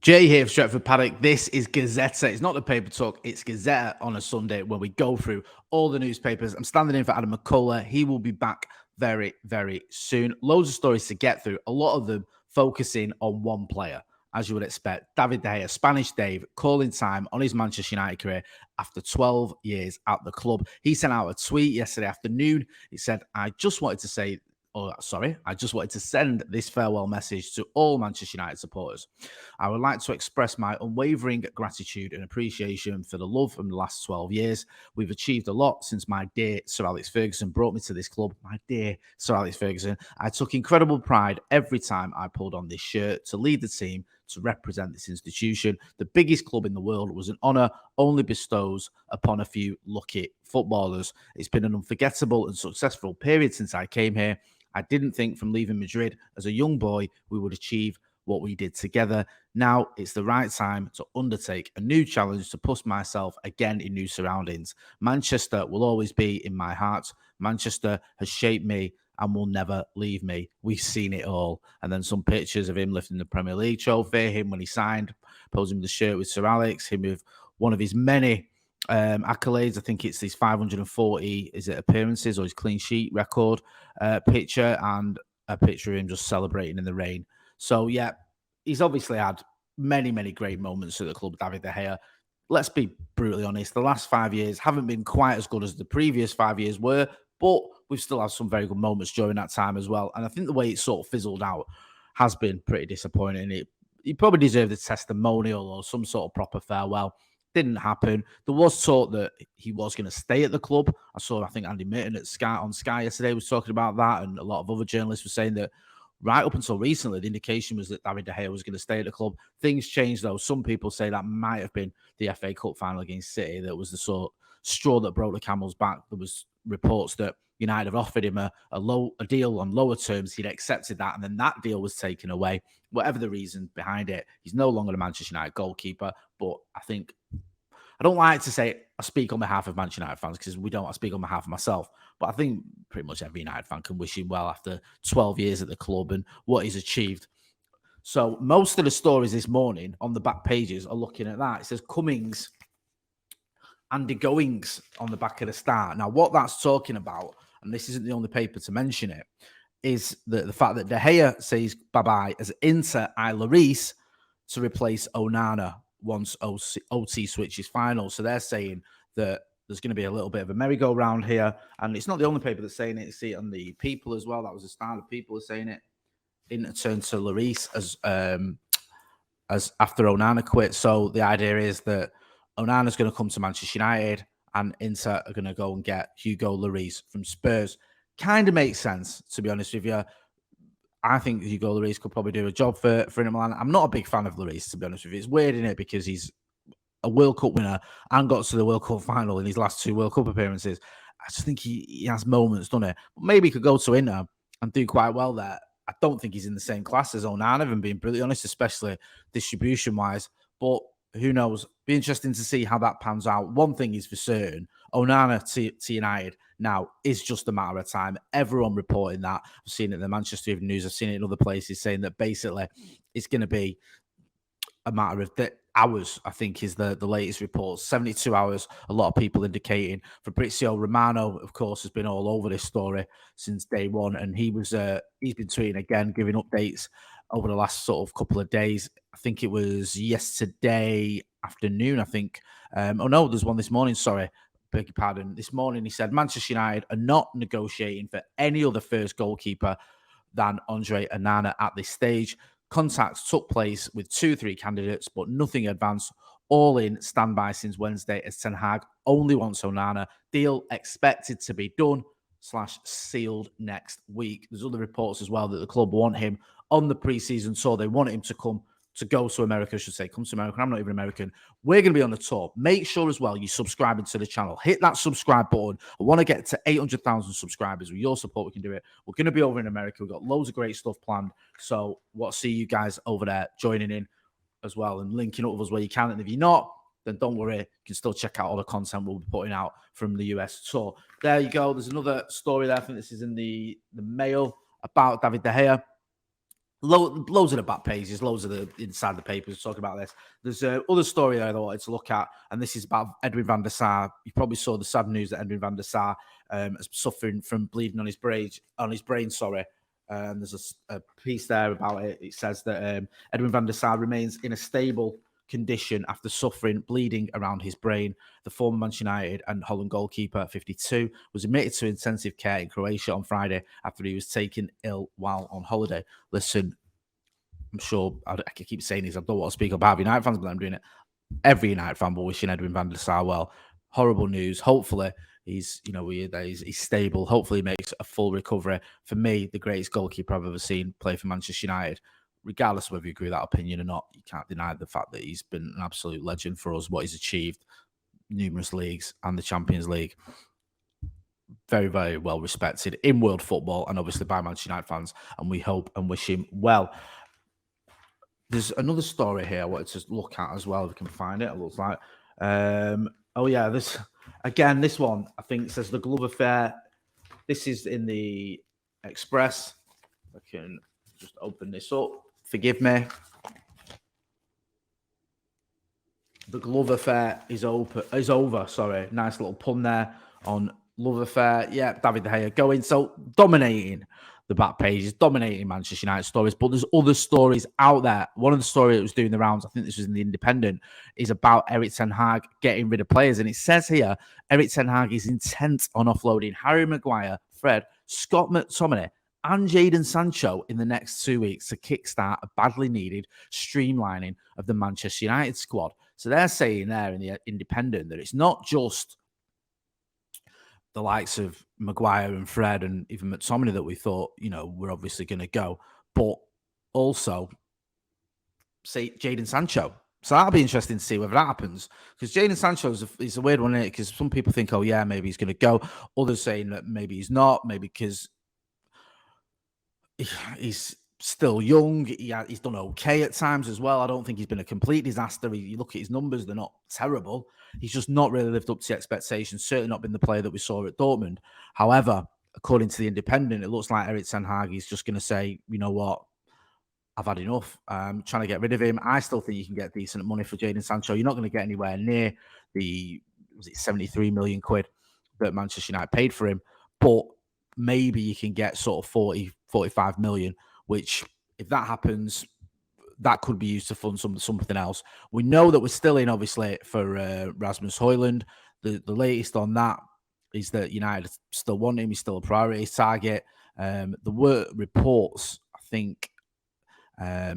Jay here for Stretford Paddock. This is Gazzetta. It's not the paper talk. It's Gazzetta on a Sunday where we go through all the newspapers. I'm standing in for Adam McCullough. He will be back very, very soon. Loads of stories to get through. A lot of them focusing on one player, as you would expect. David De Gea, Spanish Dave, calling time on his Manchester United career after 12 years at the club. He sent out a tweet yesterday afternoon. He said, I just wanted to send this farewell message to all Manchester United supporters. I would like to express my unwavering gratitude and appreciation for the love from the last 12 years. We've achieved a lot since my dear Sir Alex Ferguson brought me to this club. My dear Sir Alex Ferguson. I took incredible pride every time I pulled on this shirt to lead the team, to represent this institution. The biggest club in the world was an honour only bestows upon a few lucky footballers. It's been an unforgettable and successful period since I came here. I didn't think from leaving Madrid as a young boy we would achieve what we did together. Now it's the right time to undertake a new challenge to push myself again in new surroundings. Manchester will always be in my heart. Manchester has shaped me and will never leave me. We've seen it all. And then some pictures of him lifting the Premier League trophy, him when he signed, posing with the shirt with Sir Alex, him with one of his many accolades. I think it's his 540 appearances or his clean sheet record picture, and a picture of him just celebrating in the rain. So yeah, he's obviously had many, many great moments at the club, David De Gea. Let's be brutally honest, the last 5 years haven't been quite as good as the previous 5 years were, but we've still had some very good moments during that time as well. And I think the way it sort of fizzled out has been pretty disappointing. He probably deserved a testimonial or some sort of proper farewell. Didn't happen. There was talk that he was going to stay at the club. I think Andy Mitten on Sky yesterday was talking about that, and a lot of other journalists were saying that right up until recently, the indication was that David De Gea was going to stay at the club. Things changed, though. Some people say that might have been the FA Cup final against City that was the sort of straw that broke the camel's back. There was reports that United have offered him a deal on lower terms. He'd accepted that, and then that deal was taken away. Whatever the reason behind it, he's no longer a Manchester United goalkeeper. But I don't like to say I speak on behalf of Manchester United fans because we don't. I speak on behalf of myself. But I think pretty much every United fan can wish him well after 12 years at the club and what he's achieved. So most of the stories this morning on the back pages are looking at that. It says comings and the goings on the back of the Star. Now, what that's talking about, and this isn't the only paper to mention it, is the fact that De Gea says bye-bye as Inter Lloris to replace Onana once OT switches final. So they're saying that there's going to be a little bit of a merry-go-round here. And it's not the only paper that's saying it. You see it on the People as well. That was the Star. The People are saying it. Inter turn to Lloris as after Onana quit. So the idea is that Onana's going to come to Manchester United and Inter are going to go and get Hugo Lloris from Spurs. Kind of makes sense, to be honest with you. I think Hugo Lloris could probably do a job for Inter Milan. I'm not a big fan of Lloris, to be honest with you. It's weird, isn't it? Because he's a World Cup winner and got to the World Cup final in his last 2 World Cup appearances. I just think he has moments, doesn't it? But maybe he could go to Inter and do quite well there. I don't think he's in the same class as Onana, if I'm being brutally honest, especially distribution-wise. But who knows? Be interesting to see how that pans out. One thing is for certain, Onana to United now is just a matter of time. Everyone reporting that. I've seen it in the Manchester Evening News. I've seen it in other places saying that basically it's going to be a matter of hours, I think, is the latest report. 72 hours, a lot of people indicating. Fabrizio Romano, of course, has been all over this story since day one, and he's been tweeting again, giving updates over the last sort of couple of days. I think it was yesterday afternoon, I think. There's one this morning, sorry. Beg your pardon. This morning he said Manchester United are not negotiating for any other first goalkeeper than Andre Onana at this stage. Contacts took place with 2-3 candidates, but nothing advanced. All in standby since Wednesday as Ten Hag only wants Onana. Deal expected to be done / sealed next week. There's other reports as well that the club want him on the pre-season tour. They want him to go to America, I should say. Come to America. I'm not even American. We're going to be on the tour. Make sure as well you're subscribing to the channel. Hit that subscribe button. I want to get to 800,000 subscribers. With your support, we can do it. We're going to be over in America. We've got loads of great stuff planned. So we'll see you guys over there joining in as well and linking up with us where you can. And if you're not, then don't worry. You can still check out all the content we'll be putting out from the US tour. There you go. There's another story there. I think this is in the Mail about David De Gea. Loads of the back pages, loads of the inside the papers talking about this. There's other story there that I wanted to look at, and this is about Edwin van der Sar. You probably saw the sad news that Edwin van der Sar is suffering from bleeding on his brain. Sorry. There's a piece there about it. It says that Edwin van der Sar remains in a stable condition after suffering bleeding around his brain. The former Manchester United and Holland goalkeeper at 52 was admitted to intensive care in Croatia on Friday after he was taken ill while on holiday. Listen, I'm sure I keep saying this. I don't want to speak about United fans, but I'm doing it. Every United fan will wishing Edwin van der Sar well. Horrible news. Hopefully he's stable. Hopefully he makes a full recovery. For me, the greatest goalkeeper I've ever seen play for Manchester United. Regardless of whether you agree with that opinion or not, you can't deny the fact that he's been an absolute legend for us, what he's achieved, numerous leagues and the Champions League. Very, very well respected in world football and obviously by Manchester United fans, and we hope and wish him well. There's another story here I wanted to look at as well, if we can find it. It looks like, this one, I think, says the glove affair. This is in the Express. I can just open this up. Forgive me. The glove affair is over. Sorry, nice little pun there on love affair. Yeah, David De Gea going. So dominating the back pages, dominating Manchester United stories. But there's other stories out there. One of the stories that was doing the rounds, I think this was in the Independent, is about Erik ten Hag getting rid of players. And it says here, Erik ten Hag is intent on offloading Harry Maguire, Fred, Scott McTominay, and Jadon Sancho in the next 2 weeks to kickstart a badly needed streamlining of the Manchester United squad. So they're saying there in the Independent that it's not just the likes of Maguire and Fred and even McTominay that we thought, were obviously going to go, but also say Jadon Sancho. So that'll be interesting to see whether that happens, because Jadon Sancho is a weird one, isn't it? Because some people think, oh yeah, maybe he's going to go. Others saying that maybe he's not, maybe because he's still young. He's done okay at times as well. I don't think he's been a complete disaster. You look at his numbers, they're not terrible. He's just not really lived up to expectations, certainly not been the player that we saw at Dortmund. However, according to the Independent, it looks like Erik ten Hag is just going to say, you know what, I've had enough. I'm trying to get rid of him. I still think you can get decent money for Jadon Sancho. You're not going to get anywhere near the 73 million quid that Manchester United paid for him, but maybe you can get sort of 40, 45 million, which if that happens, that could be used to fund something else. We know that we're still in, obviously, for Rasmus Højlund. The latest on that is that United still want him. He's still a priority target. There were reports, I think there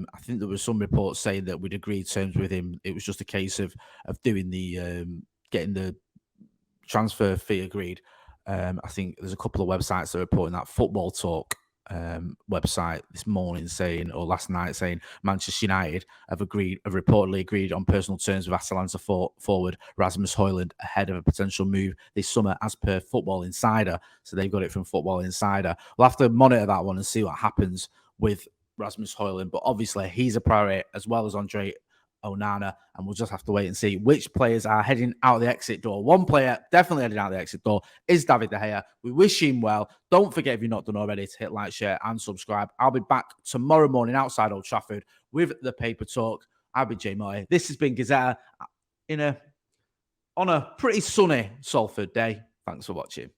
was some reports saying that we'd agreed terms with him. It was just a case of doing the getting the transfer fee agreed. I think there's a couple of websites that are reporting that. Football Talk website this morning last night saying Manchester United have reportedly agreed on personal terms with Atalanta forward Rasmus Højlund ahead of a potential move this summer, as per Football Insider. So they've got it from Football Insider. We'll have to monitor that one and see what happens with Rasmus Højlund, but obviously he's a priority as well as Andre Onana, and we'll just have to wait and see which players are heading out the exit door. One player definitely heading out the exit door is David De Gea. We wish him well. Don't forget, if you're not done already, to hit like, share, and subscribe. I'll be back tomorrow morning outside Old Trafford with the Paper Talk. I'll be Jay Moy. This has been Gazzetta on a pretty sunny Salford day. Thanks for watching.